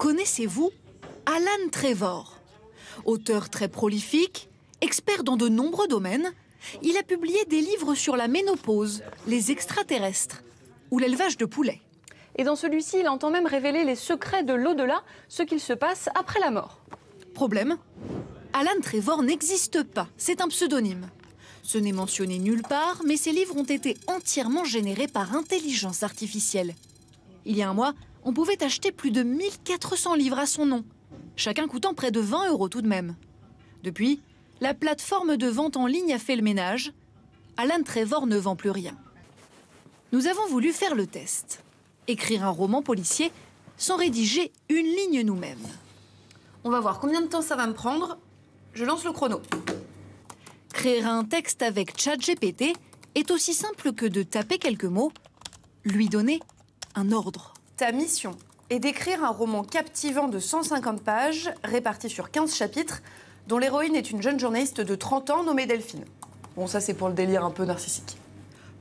Connaissez-vous Alan Trevor? Auteur très prolifique, expert dans de nombreux domaines, il a publié des livres sur la ménopause, les extraterrestres ou l'élevage de poulets. Et dans celui-ci, il entend même révéler les secrets de l'au-delà, ce qu'il se passe après la mort. Problème, Alan Trevor n'existe pas, c'est un pseudonyme. Ce n'est mentionné nulle part, mais ces livres ont été entièrement générés par intelligence artificielle. Il y a un mois, on pouvait acheter plus de 1400 livres à son nom, chacun coûtant près de 20 € tout de même. Depuis, la plateforme de vente en ligne a fait le ménage. Alan Trevor ne vend plus rien. Nous avons voulu faire le test. Écrire un roman policier sans rédiger une ligne nous-mêmes. On va voir combien de temps ça va me prendre. Je lance le chrono. Créer un texte avec ChatGPT est aussi simple que de taper quelques mots, lui donner un ordre. Ta mission est d'écrire un roman captivant de 150 pages, réparti sur 15 chapitres, dont l'héroïne est une jeune journaliste de 30 ans nommée Delphine. Bon, ça c'est pour le délire un peu narcissique.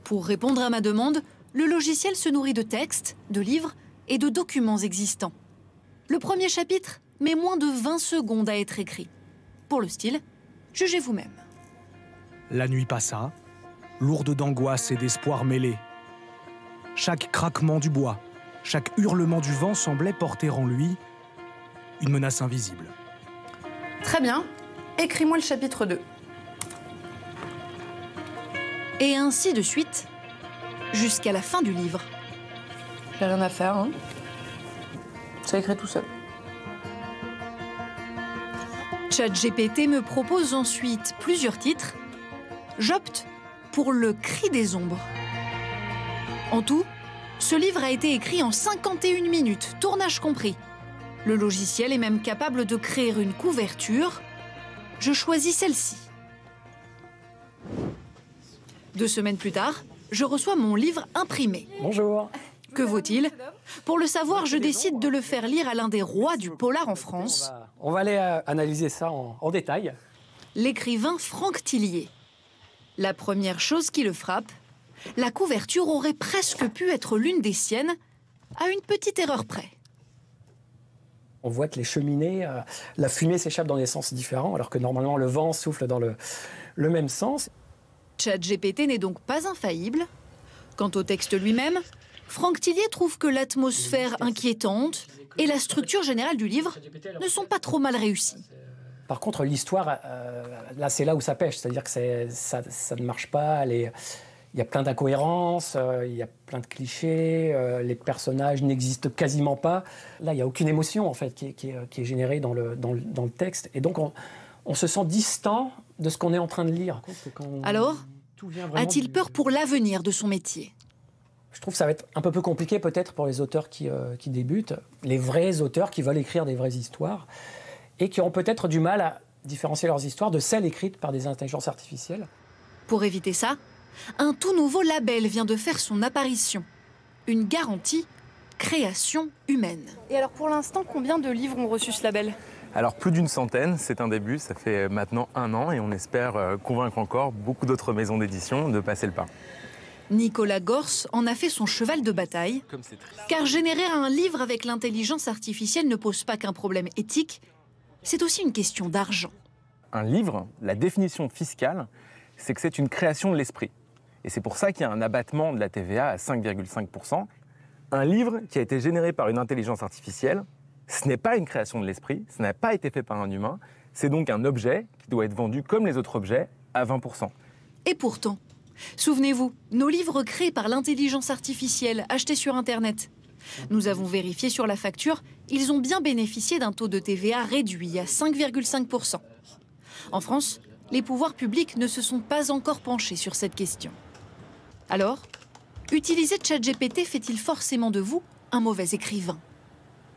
Pour répondre à ma demande, le logiciel se nourrit de textes, de livres et de documents existants. Le premier chapitre met moins de 20 secondes à être écrit. Pour le style, jugez vous-même. La nuit passa, lourde d'angoisse et d'espoir mêlés. Chaque craquement du bois, chaque hurlement du vent semblait porter en lui une menace invisible. Très bien, écris-moi le chapitre 2. Et ainsi de suite, jusqu'à la fin du livre. J'ai rien à faire, hein. Ça écrit tout seul. ChatGPT me propose ensuite plusieurs titres. J'opte pour Le Cri des ombres. En tout, ce livre a été écrit en 51 minutes, tournage compris. Le logiciel est même capable de créer une couverture. Je choisis celle-ci. 2 semaines plus tard, je reçois mon livre imprimé. Bonjour. Que vaut-il? Pour le savoir, je décide de le faire lire à l'un des rois du polar en France. On va aller analyser ça en détail. L'écrivain Franck Tillier. La première chose qui le frappe, la couverture aurait presque pu être l'une des siennes, à une petite erreur près. On voit que les cheminées, la fumée s'échappe dans des sens différents, alors que normalement le vent souffle dans le même sens. ChatGPT n'est donc pas infaillible. Quant au texte lui-même, Franck Tillier trouve que l'atmosphère inquiétante et la structure générale du livre ne sont pas trop mal réussies. Par contre, l'histoire, là, c'est là où ça pêche. C'est-à-dire que ça ne marche pas. Il y a plein d'incohérences, il y a plein de clichés, les personnages n'existent quasiment pas. Là, il n'y a aucune émotion, en fait, qui est générée dans le texte. Et donc, on se sent distant de ce qu'on est en train de lire. Alors, a-t-il peur pour l'avenir de son métier? Je trouve que ça va être un peu plus compliqué peut-être pour les auteurs qui débutent, les vrais auteurs qui veulent écrire des vraies histoires et qui auront peut-être du mal à différencier leurs histoires de celles écrites par des intelligences artificielles. Pour éviter ça, un tout nouveau label vient de faire son apparition. Une garantie création humaine. Et alors pour l'instant, combien de livres ont reçu ce label? Alors plus d'une centaine, c'est un début, ça fait maintenant 1 an et on espère convaincre encore beaucoup d'autres maisons d'édition de passer le pas. Nicolas Gors en a fait son cheval de bataille, car générer un livre avec l'intelligence artificielle ne pose pas qu'un problème éthique, c'est aussi une question d'argent. Un livre, la définition fiscale, c'est que c'est une création de l'esprit. Et c'est pour ça qu'il y a un abattement de la TVA à 5,5%. Un livre qui a été généré par une intelligence artificielle, ce n'est pas une création de l'esprit, ça n'a pas été fait par un humain, c'est donc un objet qui doit être vendu comme les autres objets à 20%. Et pourtant, souvenez-vous, nos livres créés par l'intelligence artificielle, achetés sur Internet. Nous avons vérifié sur la facture, ils ont bien bénéficié d'un taux de TVA réduit à 5,5%. En France, les pouvoirs publics ne se sont pas encore penchés sur cette question. Alors, utiliser ChatGPT fait-il forcément de vous un mauvais écrivain?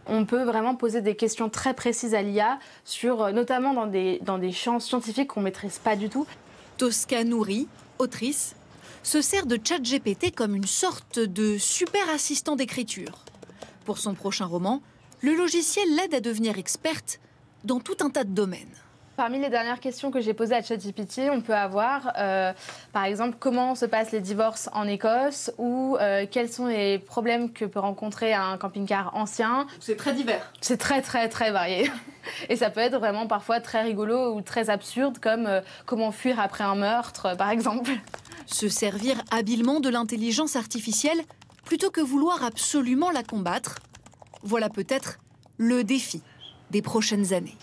On peut vraiment poser des questions très précises à l'IA, notamment dans des champs scientifiques qu'on ne maîtrise pas du tout. Tosca Nouri, autrice, se sert de ChatGPT comme une sorte de super assistant d'écriture. Pour son prochain roman, le logiciel l'aide à devenir experte dans tout un tas de domaines. Parmi les dernières questions que j'ai posées à ChatGPT, on peut avoir, par exemple, comment se passent les divorces en Écosse ou quels sont les problèmes que peut rencontrer un camping-car ancien. C'est très divers. C'est très, très, très varié. Et ça peut être vraiment parfois très rigolo ou très absurde, comme comment fuir après un meurtre, par exemple. Se servir habilement de l'intelligence artificielle plutôt que vouloir absolument la combattre, voilà peut-être le défi des prochaines années.